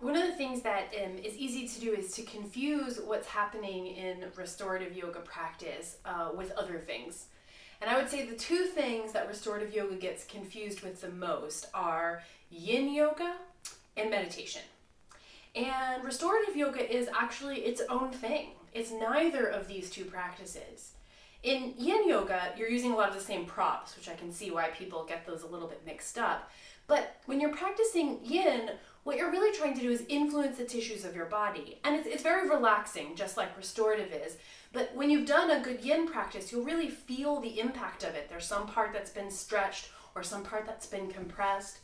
One of the things that is easy to do is to confuse what's happening in restorative yoga practice with other things. And I would say the two things that restorative yoga gets confused with the most are yin yoga and meditation. And restorative yoga is actually its own thing. It's neither of these two practices. In yin yoga, you're using a lot of the same props, which I can see why people get those a little bit mixed up. But when you're practicing yin, what you're really trying to do is influence the tissues of your body. And it's very relaxing, just like restorative is. But when you've done a good yin practice, you'll really feel the impact of it. There's some part that's been stretched or some part that's been compressed.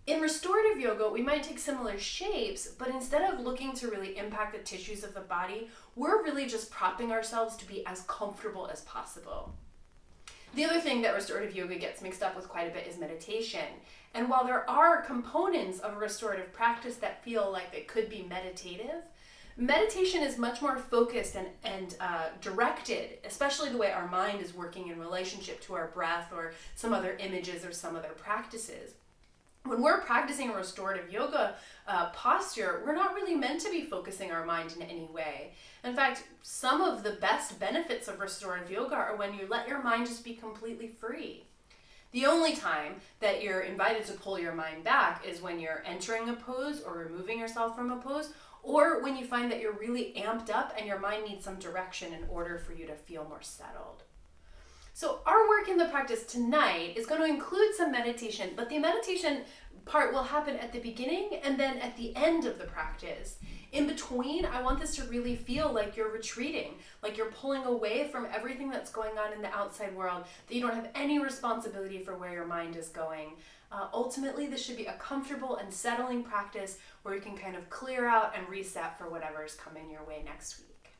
In restorative yoga, we might take similar shapes, but instead of looking to really impact the tissues of the body, we're really just propping ourselves to be as comfortable as possible. The other thing that restorative yoga gets mixed up with quite a bit is meditation. And while there are components of a restorative practice that feel like they could be meditative, meditation is much more focused and directed, especially the way our mind is working in relationship to our breath or some other images or some other practices. When we're practicing a restorative yoga posture, we're not really meant to be focusing our mind in any way. In fact, some of the best benefits of restorative yoga are when you let your mind just be completely free. The only time that you're invited to pull your mind back is when you're entering a pose or removing yourself from a pose, or when you find that you're really amped up and your mind needs some direction in order for you to feel more settled. So our work in the practice tonight is going to include some meditation, but the meditation part will happen at the beginning and then at the end of the practice. In between, I want this to really feel like you're retreating, like you're pulling away from everything that's going on in the outside world, that you don't have any responsibility for where your mind is going. Ultimately, this should be a comfortable and settling practice where you can kind of clear out and reset for whatever is coming your way next week.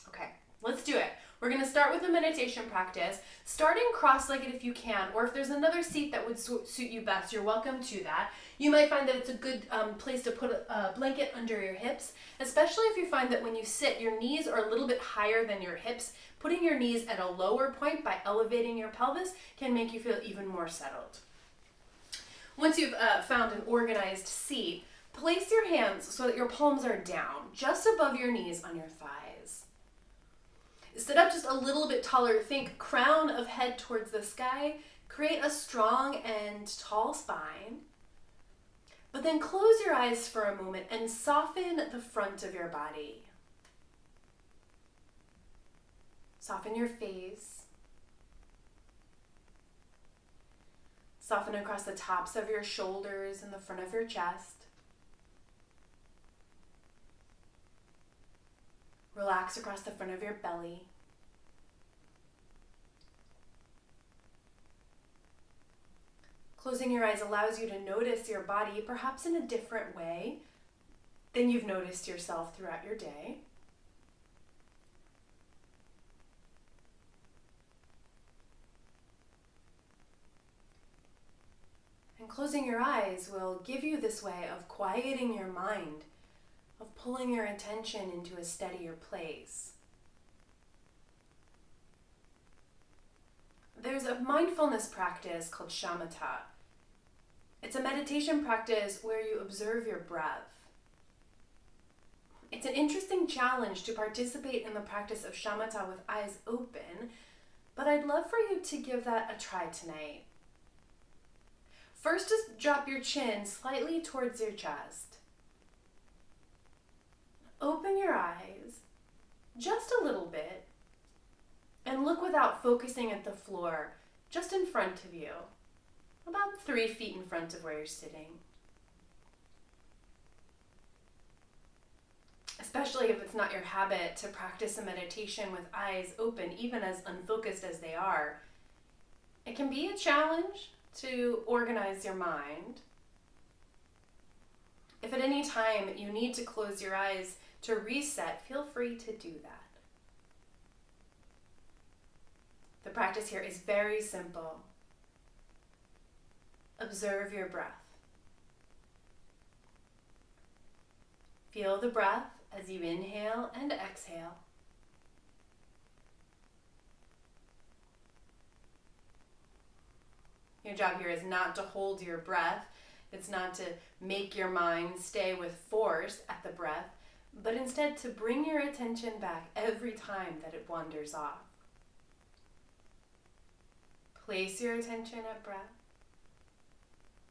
Okay, let's do it. We're going to start with a meditation practice, starting cross-legged if you can, or if there's another seat that would suit you best, you're welcome to that. You might find that it's a good place to put a blanket under your hips, especially if you find that when you sit, your knees are a little bit higher than your hips. Putting your knees at a lower point by elevating your pelvis can make you feel even more settled. Once you've found an organized seat, place your hands so that your palms are down, just above your knees on your thighs. Sit up just a little bit taller. Think crown of head towards the sky. Create a strong and tall spine. But then close your eyes for a moment and soften the front of your body. Soften your face. Soften across the tops of your shoulders and the front of your chest. Relax across the front of your belly. Closing your eyes allows you to notice your body perhaps in a different way than you've noticed yourself throughout your day. And closing your eyes will give you this way of quieting your mind, of pulling your attention into a steadier place. There's a mindfulness practice called shamatha. It's a meditation practice where you observe your breath. It's an interesting challenge to participate in the practice of shamatha with eyes open, but I'd love for you to give that a try tonight. First, just drop your chin slightly towards your chest. Open your eyes just a little bit and look without focusing at the floor, just in front of you, about 3 feet in front of where you're sitting. Especially if it's not your habit to practice a meditation with eyes open, even as unfocused as they are, it can be a challenge to organize your mind. If at any time you need to close your eyes to reset, feel free to do that. The practice here is very simple. Observe your breath. Feel the breath as you inhale and exhale. Your job here is not to hold your breath. It's not to make your mind stay with force at the breath, but instead to bring your attention back every time that it wanders off. Place your attention at breath.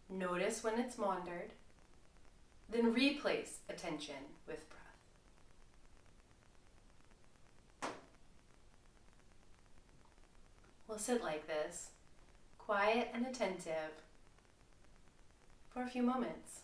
Notice when it's wandered. Then replace attention with breath. We'll sit like this, quiet and attentive, for a few moments.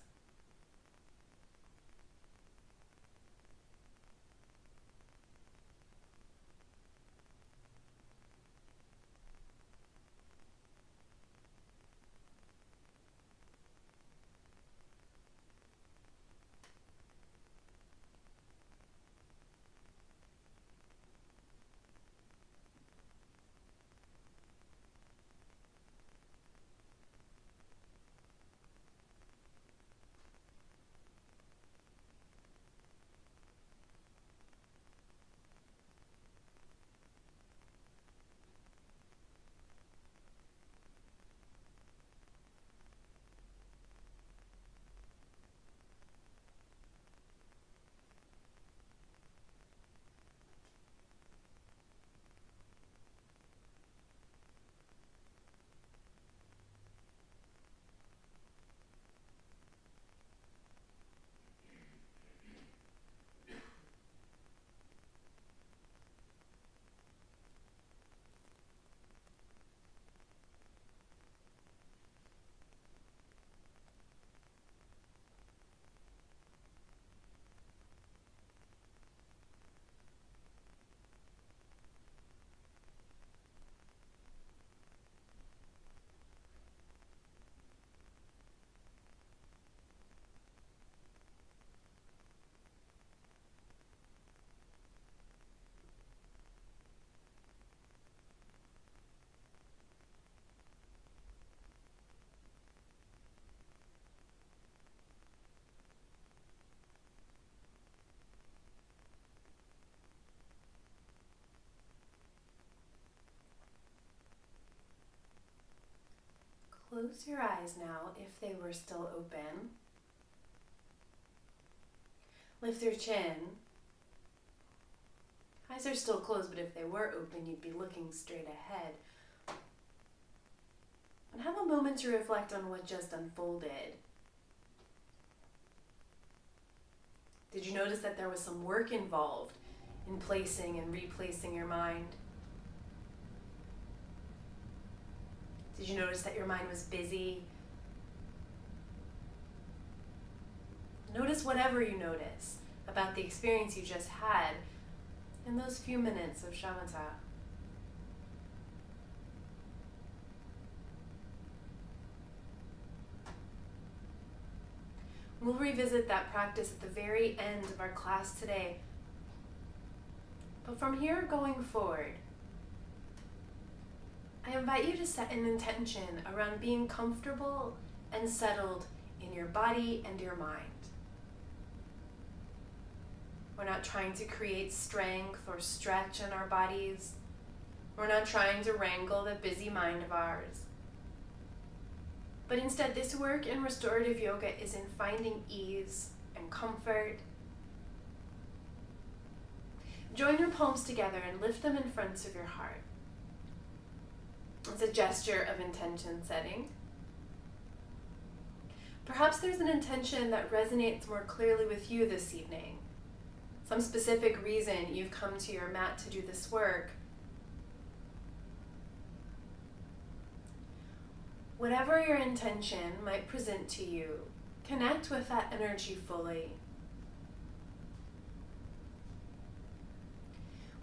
Close your eyes now if they were still open. Lift your chin. Eyes are still closed, but if they were open, you'd be looking straight ahead. And have a moment to reflect on what just unfolded. Did you notice that there was some work involved in placing and replacing your mind? Did you notice that your mind was busy? Notice whatever you notice about the experience you just had in those few minutes of shamatha. We'll revisit that practice at the very end of our class today. But from here going forward, I invite you to set an intention around being comfortable and settled in your body and your mind. We're not trying to create strength or stretch in our bodies. We're not trying to wrangle the busy mind of ours. But instead, this work in restorative yoga is in finding ease and comfort. Join your palms together and lift them in front of your heart. It's a gesture of intention setting. Perhaps there's an intention that resonates more clearly with you this evening. Some specific reason you've come to your mat to do this work. Whatever your intention might present to you, connect with that energy fully.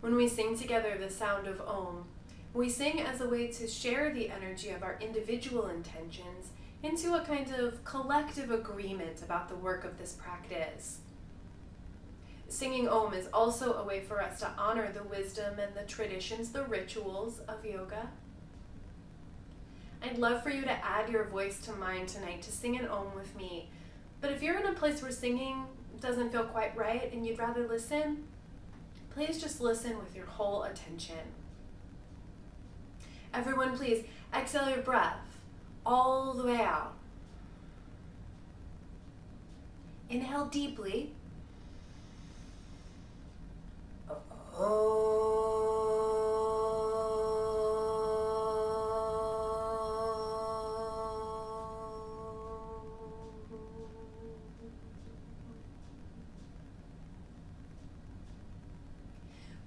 When we sing together the sound of Om, we sing as a way to share the energy of our individual intentions into a kind of collective agreement about the work of this practice. Singing Om is also a way for us to honor the wisdom and the traditions, the rituals of yoga. I'd love for you to add your voice to mine tonight to sing an Om with me. But if you're in a place where singing doesn't feel quite right and you'd rather listen, please just listen with your whole attention. Everyone, please exhale your breath all the way out. Inhale deeply.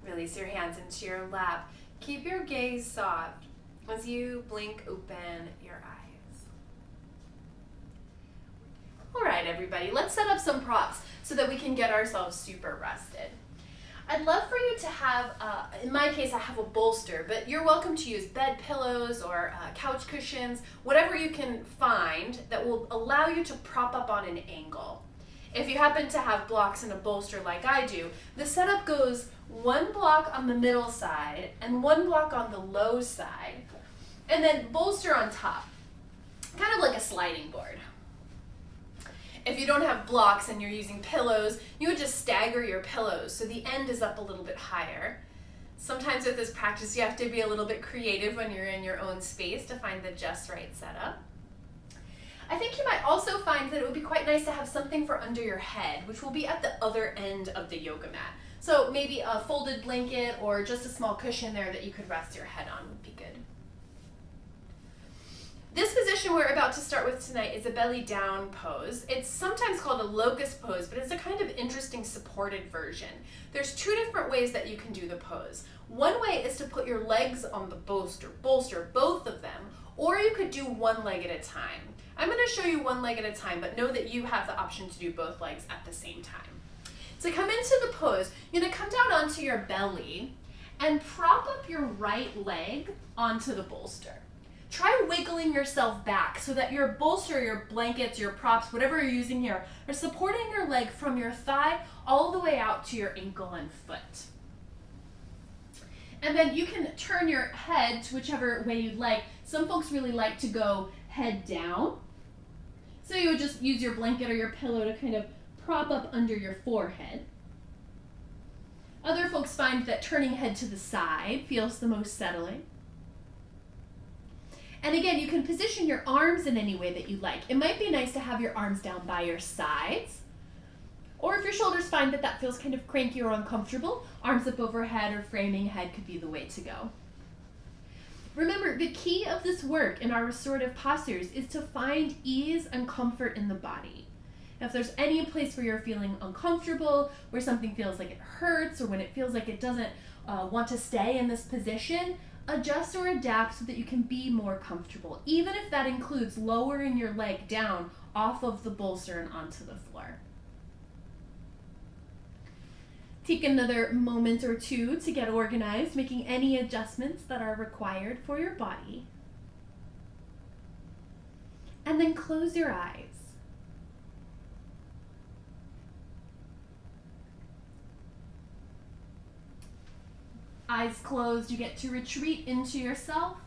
Release your hands into your lap. Keep your gaze soft as you blink open your eyes. All right, everybody, let's set up some props so that we can get ourselves super rested. I'd love for you to have, in my case, I have a bolster, but you're welcome to use bed pillows or couch cushions, whatever you can find that will allow you to prop up on an angle. If you happen to have blocks in a bolster like I do, the setup goes one block on the middle side and one block on the low side, and then bolster on top, kind of like a sliding board. If you don't have blocks and you're using pillows, you would just stagger your pillows so the end is up a little bit higher. Sometimes with this practice, you have to be a little bit creative when you're in your own space to find the just right setup. I think you might also find that it would be quite nice to have something for under your head, which will be at the other end of the yoga mat. So maybe a folded blanket or just a small cushion there that you could rest your head on would be good. This position we're about to start with tonight is a belly down pose. It's sometimes called a locust pose, but it's a kind of interesting supported version. There's two different ways that you can do the pose. One way is to put your legs on the bolster, both of them, or you could do one leg at a time. I'm going to show you one leg at a time, but know that you have the option to do both legs at the same time. To come into the pose, you're going to come down onto your belly and prop up your right leg onto the bolster. Try wiggling yourself back so that your bolster, your blankets, your props, whatever you're using here, are supporting your leg from your thigh all the way out to your ankle and foot. And then you can turn your head to whichever way you'd like. Some folks really like to go head down. So you would just use your blanket or your pillow to kind of prop up under your forehead. Other folks find that turning head to the side feels the most settling. And again, you can position your arms in any way that you like. It might be nice to have your arms down by your sides. Or if your shoulders find that that feels kind of cranky or uncomfortable, arms up overhead or framing head could be the way to go. Remember, the key of this work in our restorative postures is to find ease and comfort in the body. If there's any place where you're feeling uncomfortable, where something feels like it hurts, or when it feels like it doesn't want to stay in this position, adjust or adapt so that you can be more comfortable, even if that includes lowering your leg down off of the bolster and onto the floor. Take another moment or two to get organized, making any adjustments that are required for your body. And then close your eyes. Eyes closed, you get to retreat into yourself.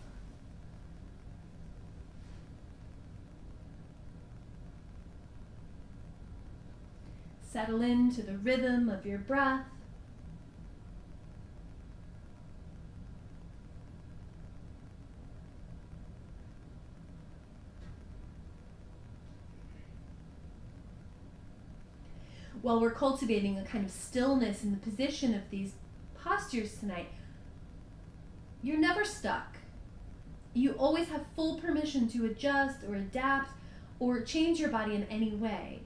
Settle into the rhythm of your breath. While we're cultivating a kind of stillness in the position of these postures tonight, you're never stuck. You always have full permission to adjust or adapt or change your body in any way.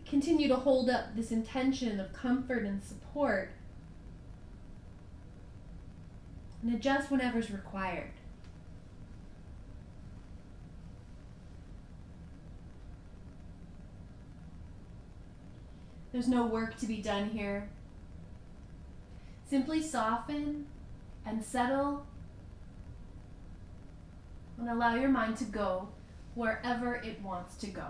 Continue to hold up this intention of comfort and support and adjust whenever's required. There's no work to be done here. Simply soften and settle and allow your mind to go wherever it wants to go.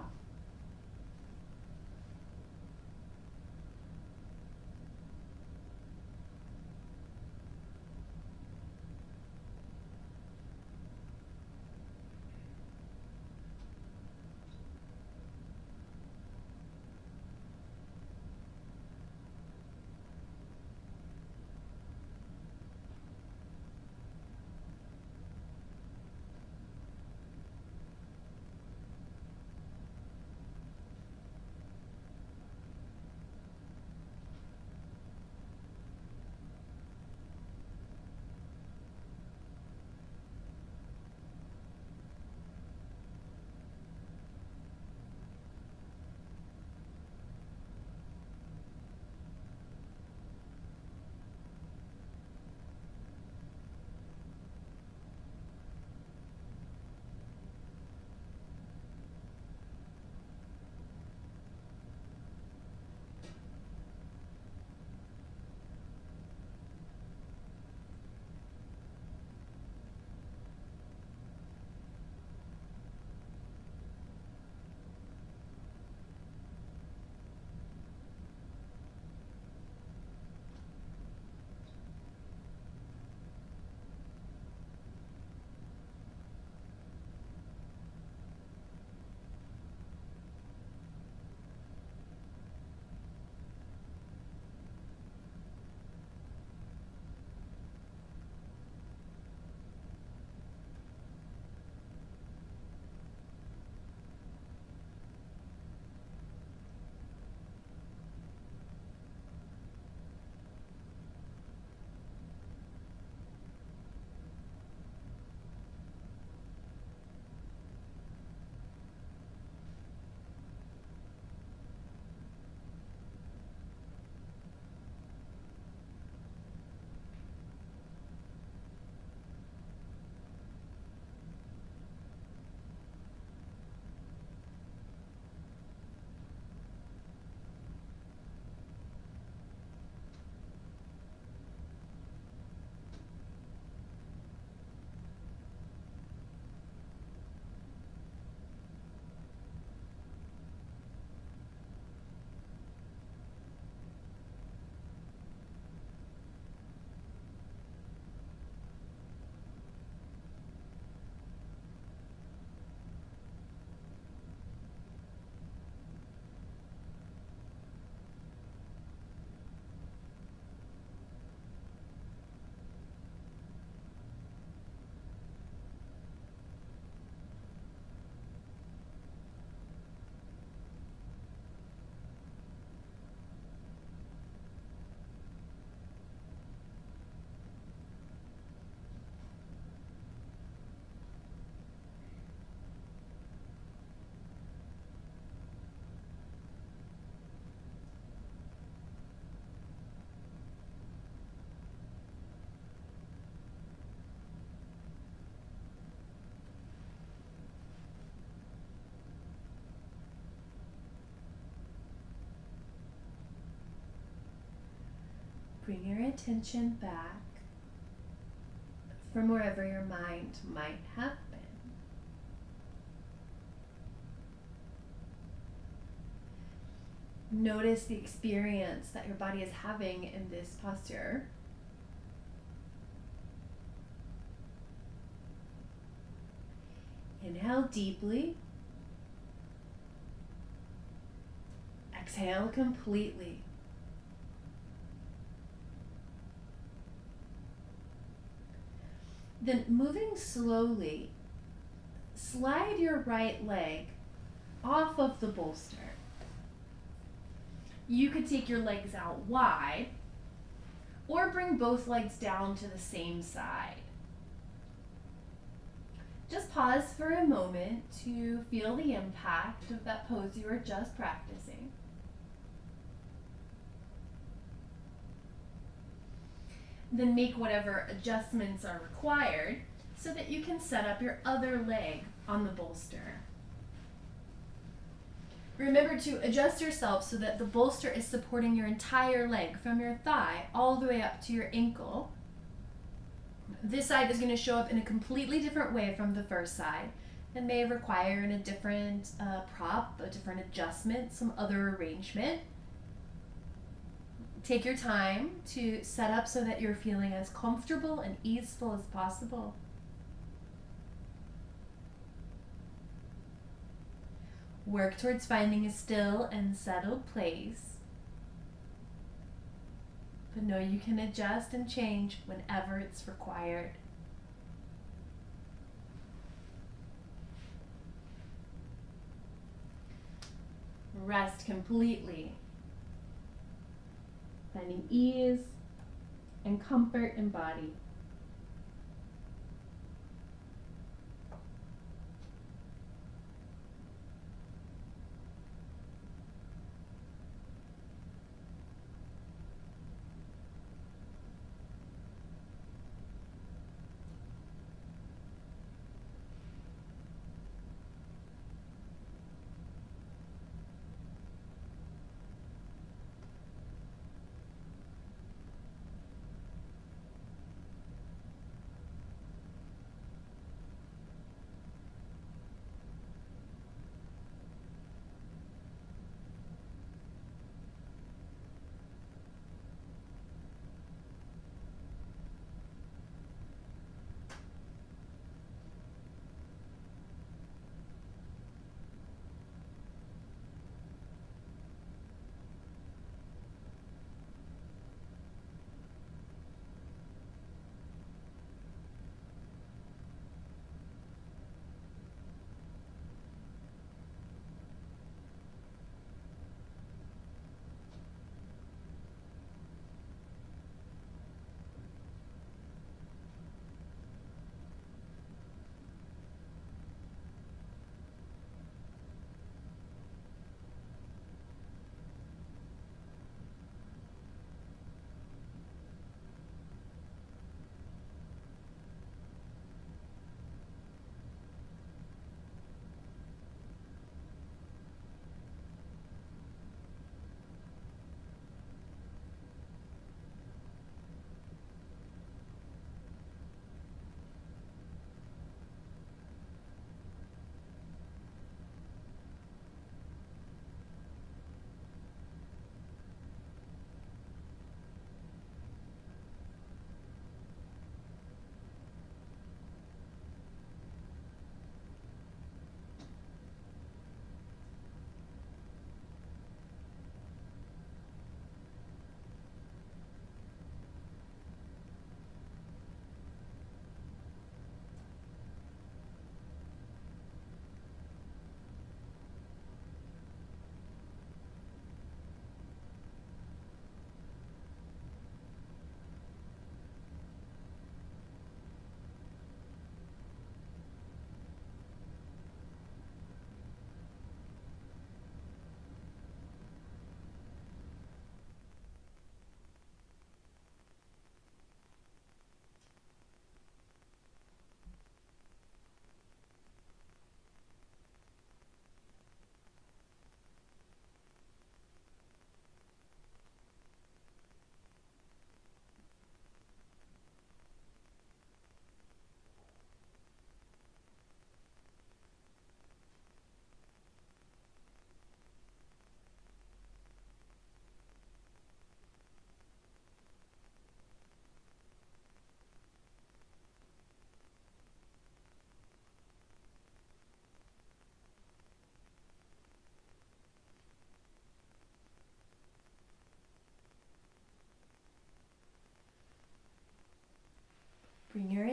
bring your attention back from wherever your mind might have been. Notice the experience that your body is having in this posture. Inhale deeply. Exhale completely. Then moving slowly, slide your right leg off of the bolster. You could take your legs out wide or bring both legs down to the same side. Just pause for a moment to feel the impact of that pose you were just practicing. Then make whatever adjustments are required so that you can set up your other leg on the bolster. Remember to adjust yourself so that the bolster is supporting your entire leg from your thigh all the way up to your ankle. This side is going to show up in a completely different way from the first side and may require a different prop, a different adjustment, some other arrangement. Take your time to set up so that you're feeling as comfortable and easeful as possible. Work towards finding a still and settled place. But know you can adjust and change whenever it's required. Rest completely, finding ease and comfort in body.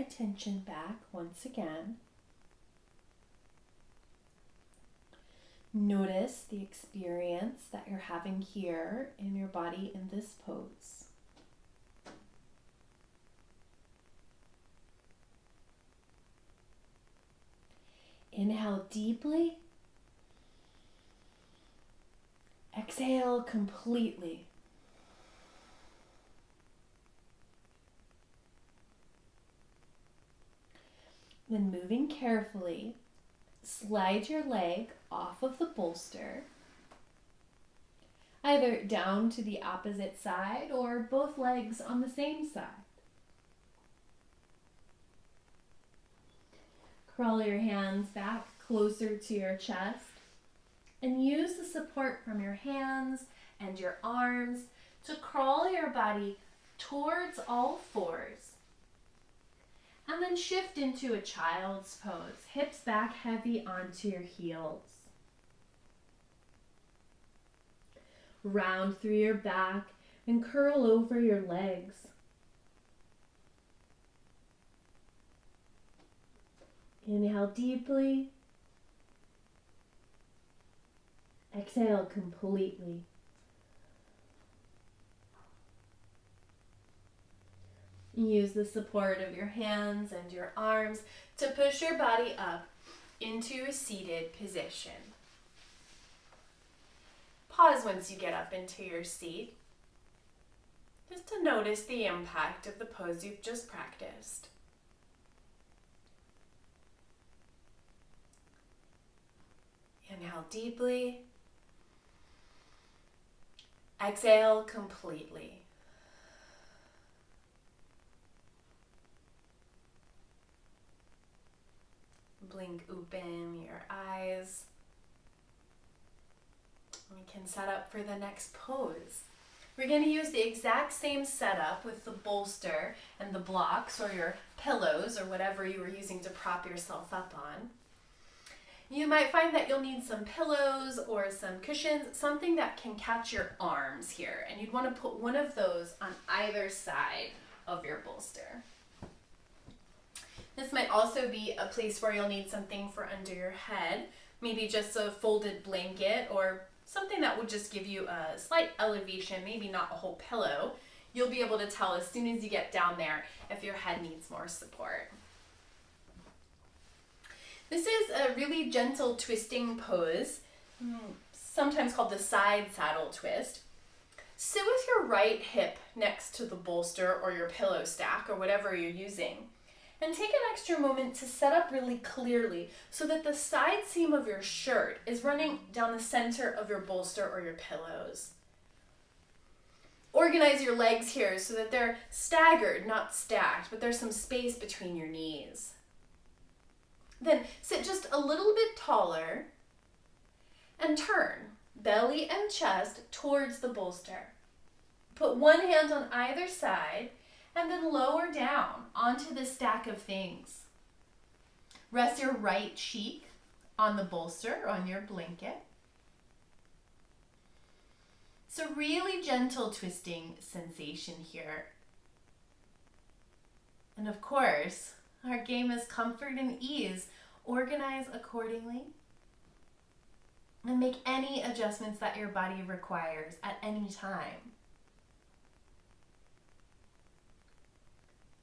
attention back once again. Notice the experience that you're having here in your body in this pose. Inhale deeply. Exhale completely. Then moving carefully, slide your leg off of the bolster, either down to the opposite side or both legs on the same side. Crawl your hands back closer to your chest and use the support from your hands and your arms to crawl your body towards all fours. And then shift into a child's pose, hips back heavy onto your heels. Round through your back and curl over your legs. Inhale deeply. Exhale completely. Use the support of your hands and your arms to push your body up into a seated position. Pause once you get up into your seat, just to notice the impact of the pose you've just practiced. Inhale deeply. Exhale completely. Blink open your eyes. We can set up for the next pose. We're going to use the exact same setup with the bolster and the blocks or your pillows or whatever you were using to prop yourself up on. You might find that you'll need some pillows or some cushions, something that can catch your arms here. And you'd want to put one of those on either side of your bolster. This might also be a place where you'll need something for under your head, maybe just a folded blanket or something that would just give you a slight elevation, maybe not a whole pillow. You'll be able to tell as soon as you get down there if your head needs more support. This is a really gentle twisting pose, sometimes called the side saddle twist. Sit with your right hip next to the bolster or your pillow stack or whatever you're using. And take an extra moment to set up really clearly so that the side seam of your shirt is running down the center of your bolster or your pillows. Organize your legs here so that they're staggered, not stacked, but there's some space between your knees. Then sit just a little bit taller and turn belly and chest towards the bolster. Put one hand on either side and then lower down onto the stack of things. Rest your right cheek on the bolster or on your blanket. It's a really gentle twisting sensation here. And of course, our game is comfort and ease. Organize accordingly and make any adjustments that your body requires at any time.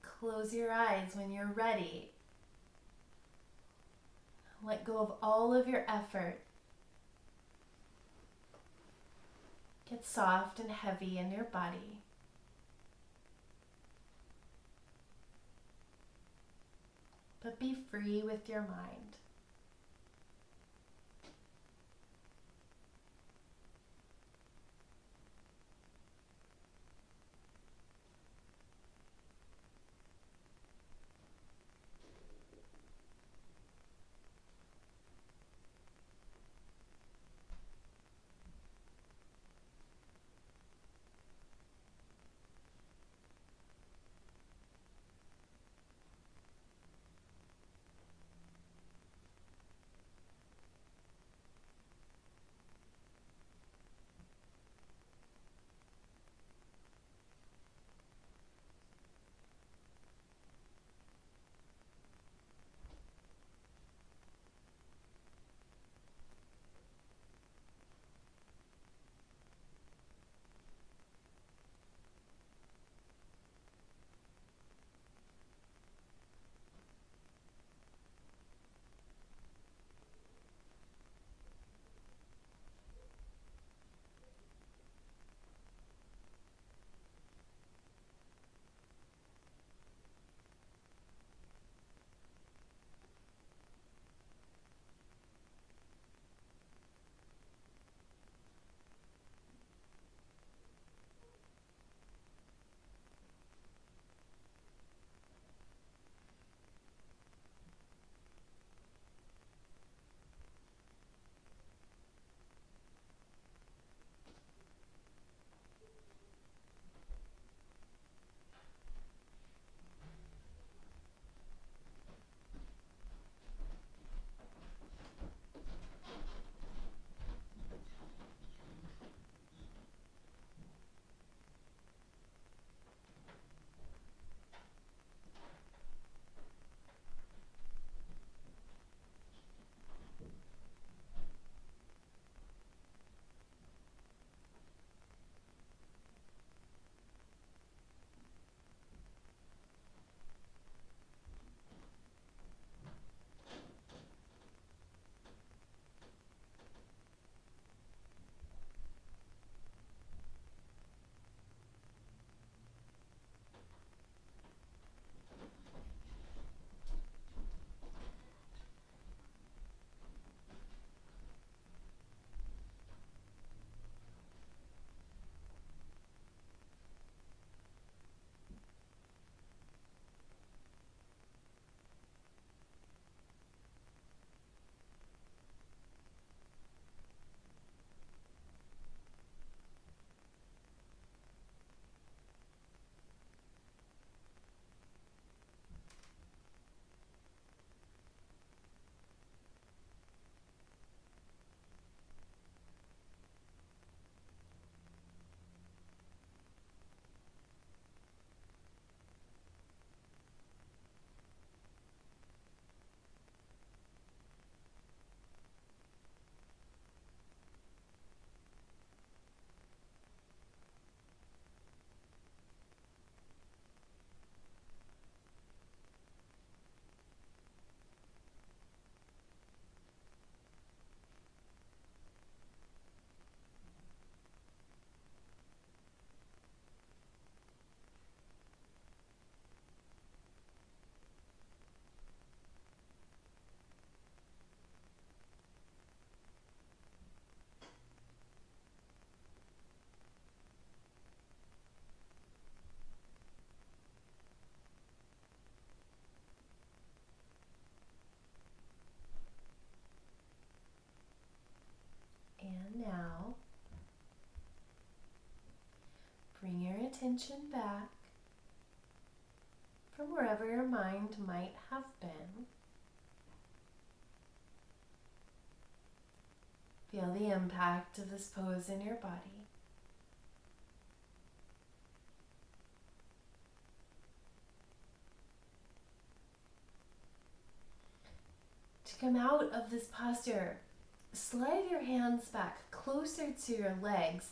Close your eyes when you're ready. Let go of all of your effort. Get soft and heavy in your body. But be free with your mind. attention back from wherever your mind might have been. Feel the impact of this pose in your body. To come out of this posture, slide your hands back closer to your legs.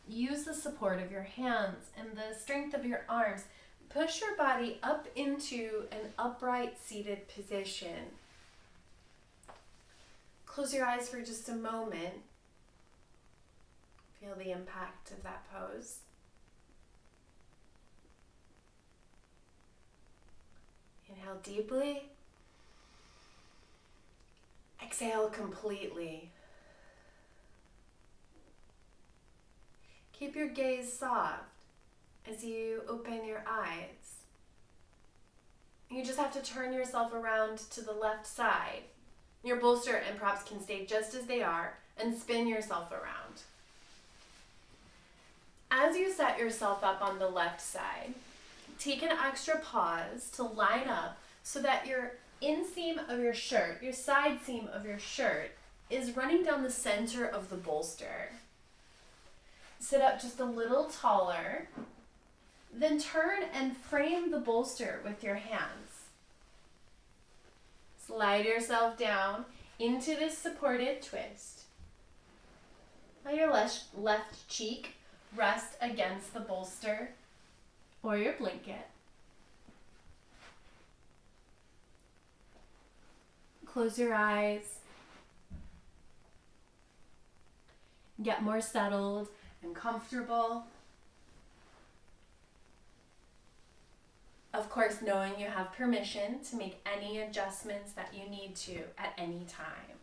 Use the support of your hands and the strength of your arms. Push your body up into an upright seated position. Close your eyes for just a moment. Feel the impact of that pose. Inhale deeply. Exhale completely. Keep your gaze soft as you open your eyes. You just have to turn yourself around to the left side. Your bolster and props can stay just as they are, and spin yourself around. As you set yourself up on the left side, take an extra pause to line up so that your inseam of your shirt, your side seam of your shirt, is running down the center of the bolster. Sit up just a little taller, then turn and frame the bolster with your hands. Slide yourself down into this supported twist. Let your left cheek rest against the bolster or your blanket. Close your eyes. Get more settled and comfortable. Of course, knowing you have permission to make any adjustments that you need to at any time.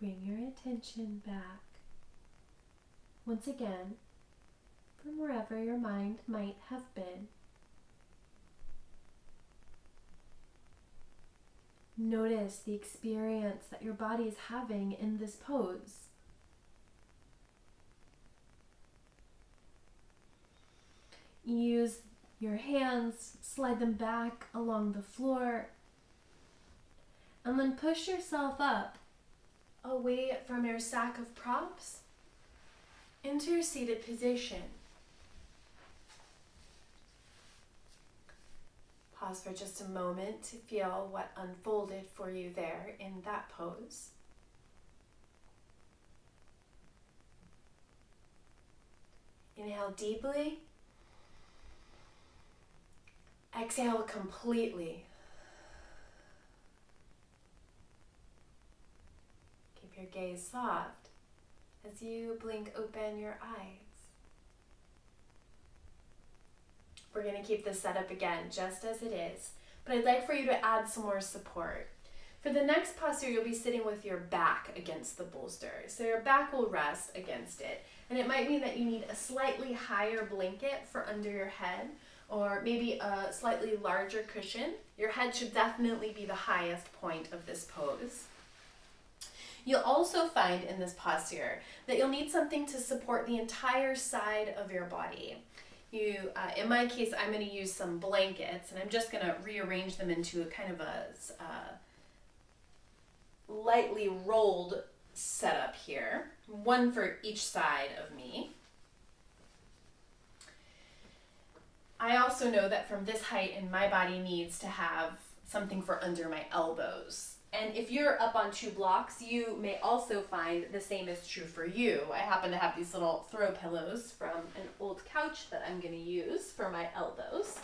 bring your attention back, once again, from wherever your mind might have been. Notice the experience that your body is having in this pose. Use your hands, slide them back along the floor, and then push yourself up away from your stack of props into your seated position. Pause for just a moment to feel what unfolded for you there in that pose. Inhale deeply. Exhale completely. Keep your gaze soft as you blink open your eyes. We're going to keep this setup again just as it is, but I'd like for you to add some more support. For the next posture, you'll be sitting with your back against the bolster. So your back will rest against it, and it might mean that you need a slightly higher blanket for under your head, or maybe a slightly larger cushion. Your head should definitely be the highest point of this pose. You'll also find in this posture that you'll need something to support the entire side of your body. In my case, I'm going to use some blankets, and I'm just going to rearrange them into a kind of a lightly rolled setup here, one for each side of me. I also know that from this height and my body needs to have something for under my elbows. And if you're up on 2 blocks, you may also find the same is true for you. I happen to have these little throw pillows from an old couch that I'm going to use for my elbows.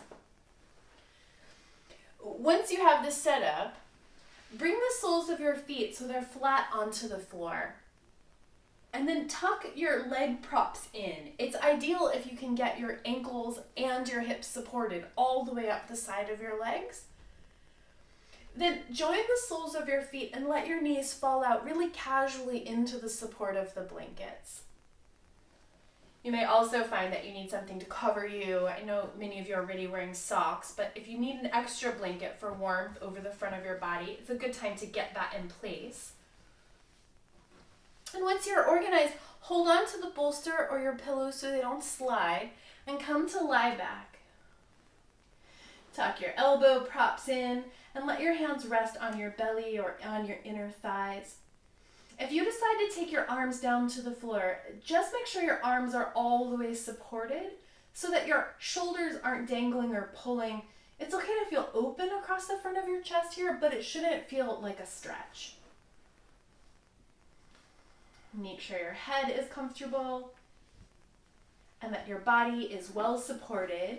Once you have this set up, bring the soles of your feet so they're flat onto the floor. And then tuck your leg props in. It's ideal if you can get your ankles and your hips supported all the way up the side of your legs. Then join the soles of your feet and let your knees fall out really casually into the support of the blankets. You may also find that you need something to cover you. I know many of you are already wearing socks, but if you need an extra blanket for warmth over the front of your body, it's a good time to get that in place. And once you're organized, hold on to the bolster or your pillows so they don't slide, and come to lie back. Tuck your elbow props in and let your hands rest on your belly or on your inner thighs. If you decide to take your arms down to the floor, just make sure your arms are all the way supported so that your shoulders aren't dangling or pulling. It's okay to feel open across the front of your chest here, but it shouldn't feel like a stretch. Make sure your head is comfortable and that your body is well supported.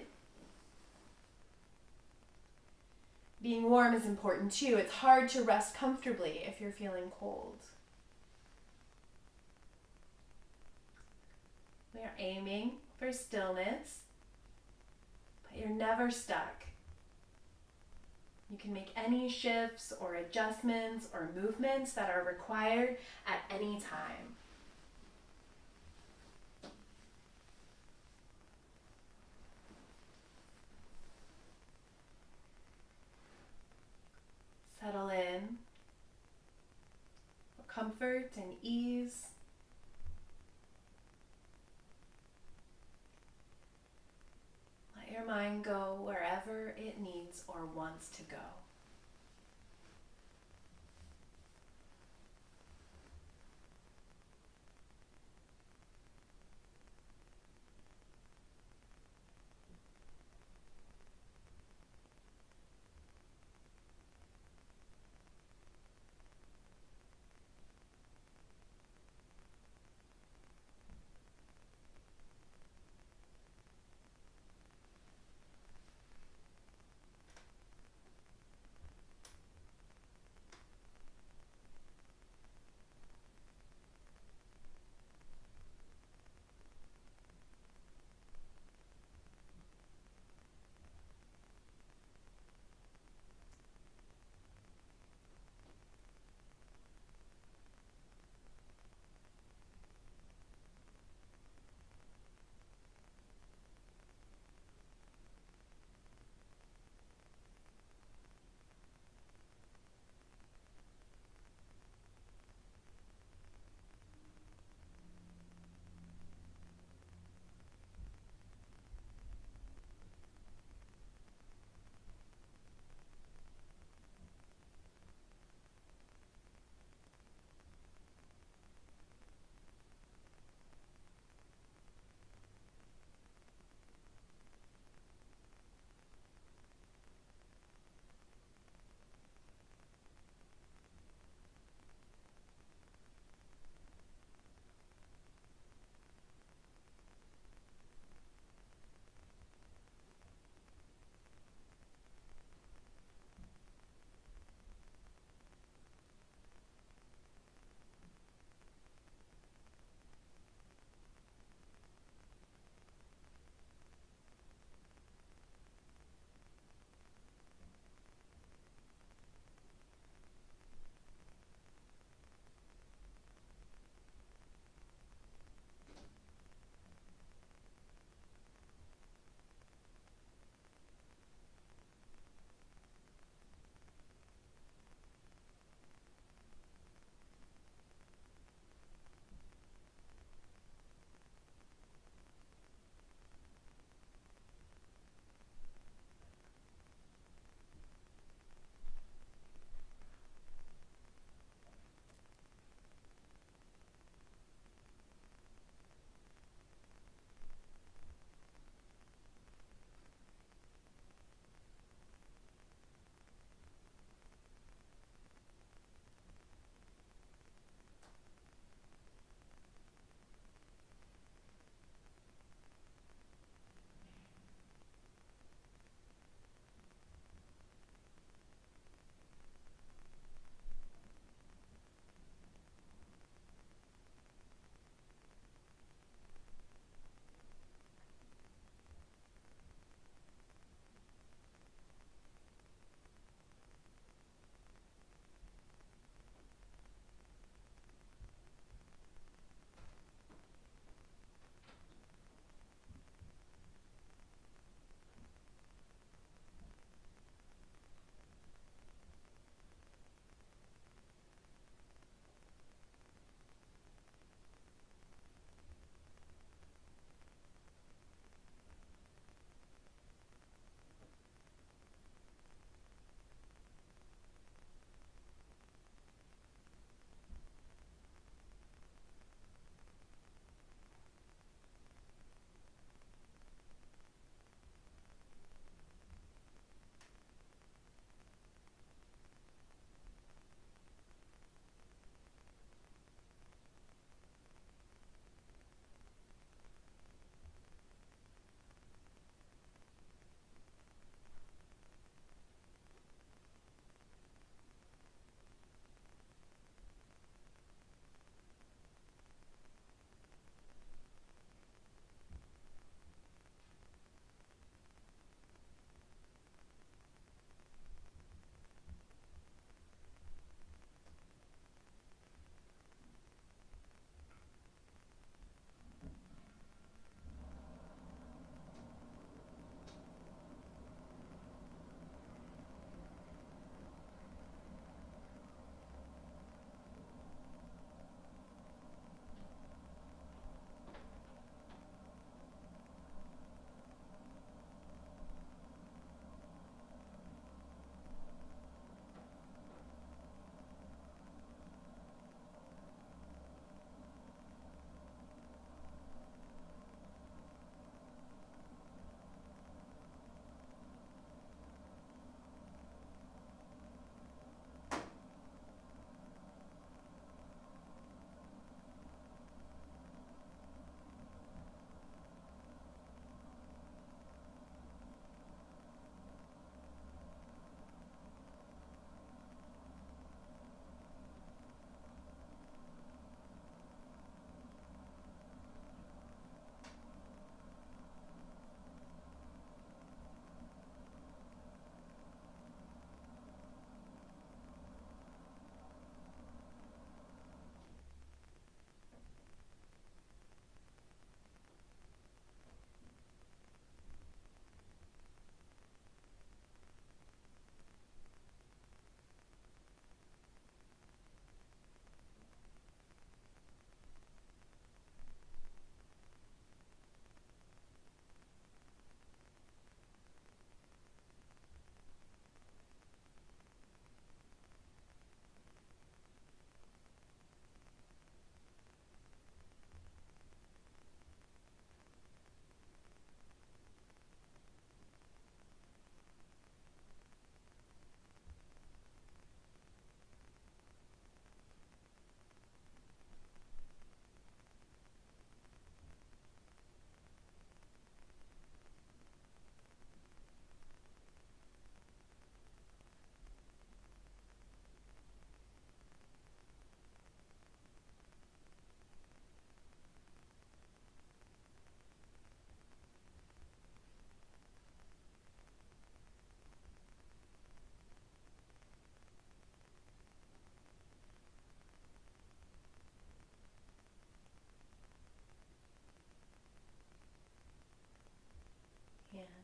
Being warm is important too. It's hard to rest comfortably if you're feeling cold. We are aiming for stillness, but you're never stuck. You can make any shifts or adjustments or movements that are required at any time. Settle in for comfort and ease. Let your mind go wherever it needs or wants to go.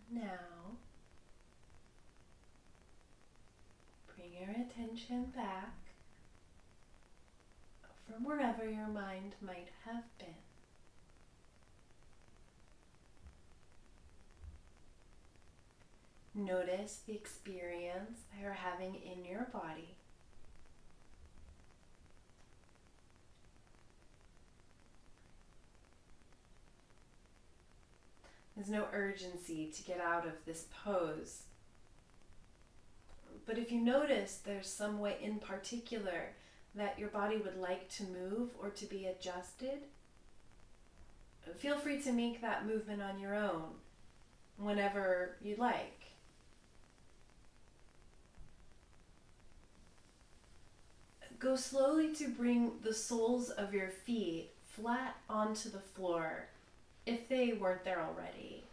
Now, bring your attention back from wherever your mind might have been. Notice the experience that you're having in your body. There's no urgency to get out of this pose. But if you notice there's some way in particular that your body would like to move or to be adjusted, feel free to make that movement on your own whenever you like. Go slowly to bring the soles of your feet flat onto the floor if they weren't there already.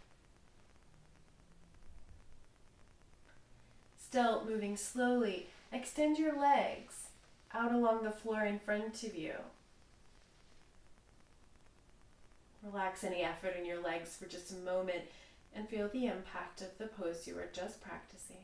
Still moving slowly, extend your legs out along the floor in front of you. Relax any effort in your legs for just a moment and feel the impact of the pose you were just practicing.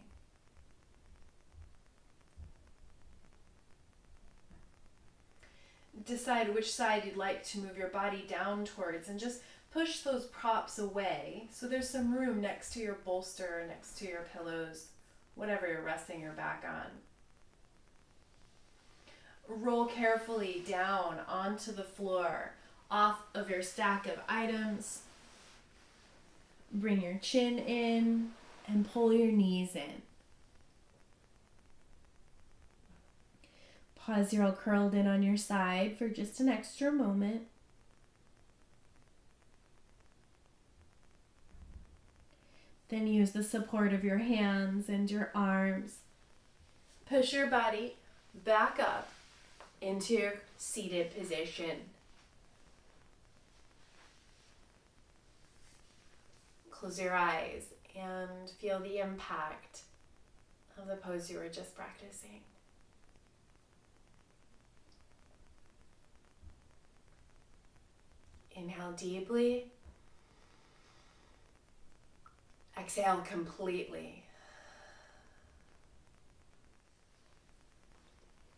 Decide which side you'd like to move your body down towards and just push those props away so there's some room next to your bolster, next to your pillows, whatever you're resting your back on. Roll carefully down onto the floor, off of your stack of items. Bring your chin in and pull your knees in. Pause, you're all curled in on your side for just an extra moment. Then use the support of your hands and your arms. Push your body back up into your seated position. Close your eyes and feel the impact of the pose you were just practicing. Inhale deeply. Exhale completely.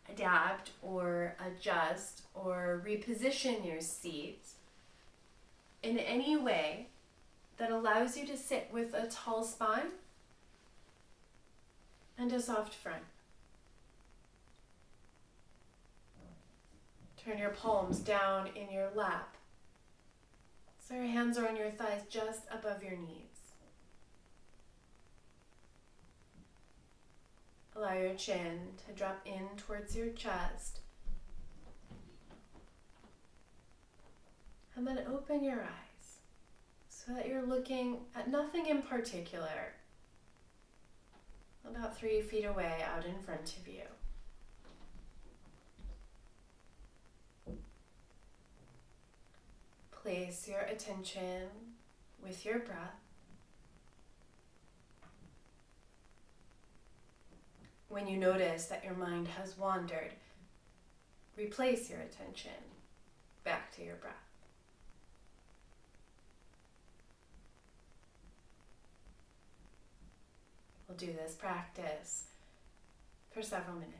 Adapt or adjust or reposition your seat in any way that allows you to sit with a tall spine and a soft front. Turn your palms down in your lap so your hands are on your thighs just above your knees. Allow your chin to drop in towards your chest. And then open your eyes so that you're looking at nothing in particular, about 3 feet away out in front of you. Place your attention with your breath. When you notice that your mind has wandered, replace your attention back to your breath. We'll do this practice for several minutes.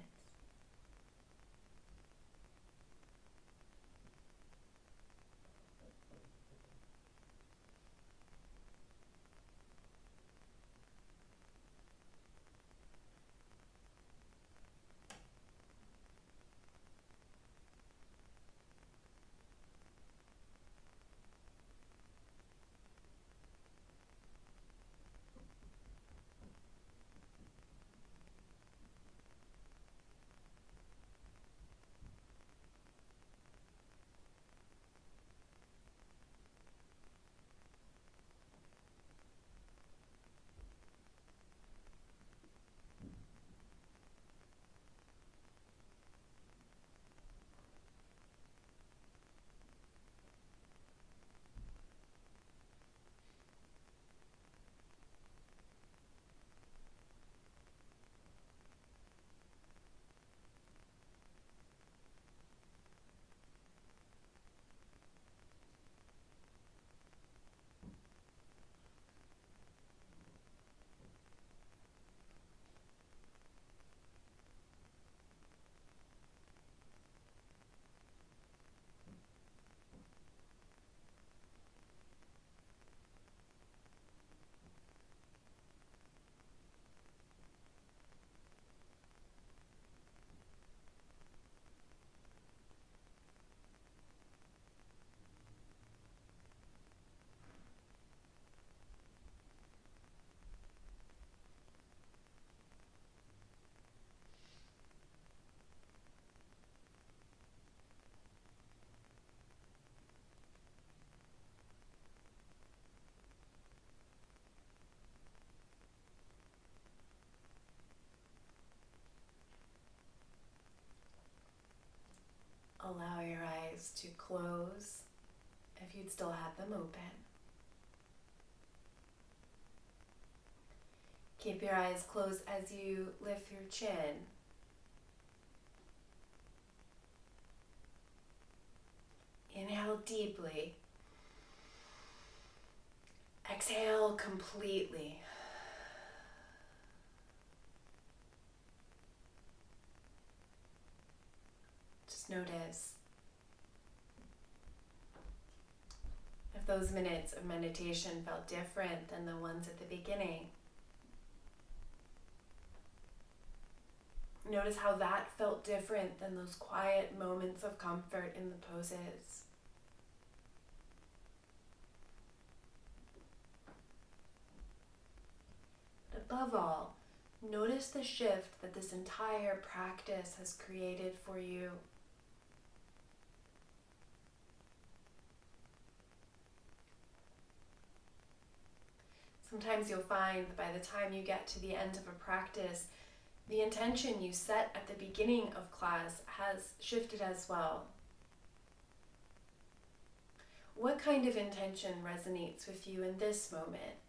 eyes to close if you'd still had them open. Keep your eyes closed as you lift your chin. Inhale deeply. Exhale completely. Just notice if those minutes of meditation felt different than the ones at the beginning. Notice how that felt different than those quiet moments of comfort in the poses. But above all, notice the shift that this entire practice has created for you. Sometimes you'll find that by the time you get to the end of a practice, the intention you set at the beginning of class has shifted as well. What kind of intention resonates with you in this moment?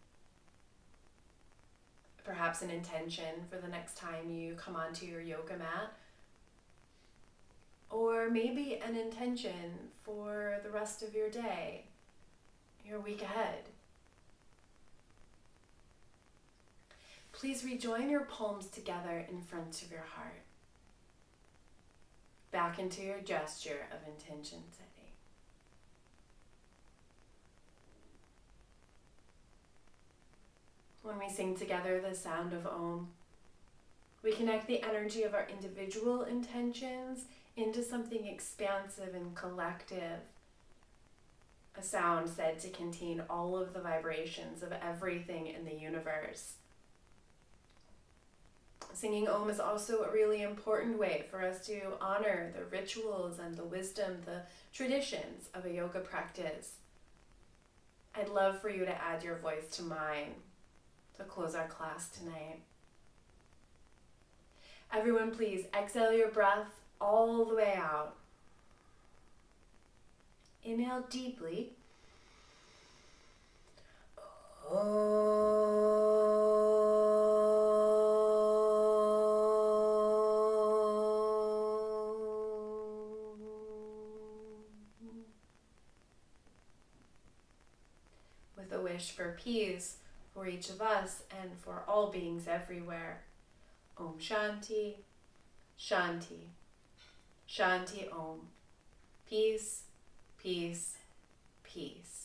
Perhaps an intention for the next time you come onto your yoga mat, or maybe an intention for the rest of your day, your week ahead. Please rejoin your palms together in front of your heart, back into your gesture of intention setting. When we sing together the sound of Om, we connect the energy of our individual intentions into something expansive and collective, a sound said to contain all of the vibrations of everything in the universe. Singing Om is also a really important way for us to honor the rituals and the wisdom, the traditions of a yoga practice. I'd love for you to add your voice to mine to close our class tonight. Everyone, please exhale your breath all the way out. Inhale deeply. With a wish for peace for each of us and for all beings everywhere. Om Shanti, Shanti, Shanti Om. Peace, peace, peace.